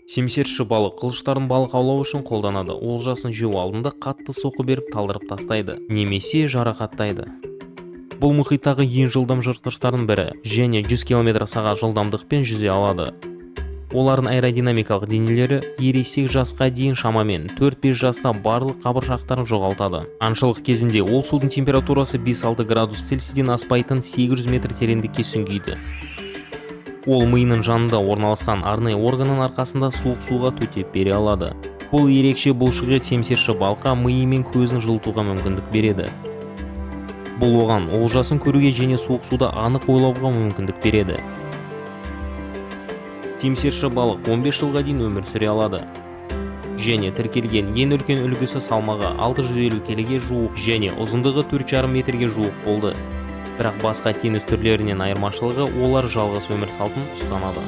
Семсерші балық қылыштарын балық аулау үшін қолданады. Олжасын жеу алдында қатты соққы беріп талдырып тастайды, немесе жарақаттайды. Бұл мұхиттағы ең жылдам жыртқыштардың бірі және 100 км/сағ жылдамдықпен жүзе алады. Олардың аэродинамикалық денелері ересек жасқа дейін шамамен 4-5 жаста барлық қабыршақтарын жоғалтады. Аңшылық кезінде ол судың температурасы 5-6 градус Цельсийден аспайтын 800 метр тереңдікке сүңгиді. Ол миының жанында орналасқан арнайы органның арқасында суық суға төтеп бере алады. Бұл ерекше бұлшығы семсерші балыққа миы мен көзін жылытуға мүмкіндік береді. Бұл оған олжасын көруге және суық суда анық ойлауға мүмкіндік береді. Семсерші балық 15 жылға дейін өмір сүре алады. Және тіркелген ең үлкен үлгісі салмағы 650 келіге жуық және ұзындығы 4,5 метрге жуық болды. Бірақ басқа теңіз түрлерінен айырмашылығы олар жалғыз өмір салтын ұстанады.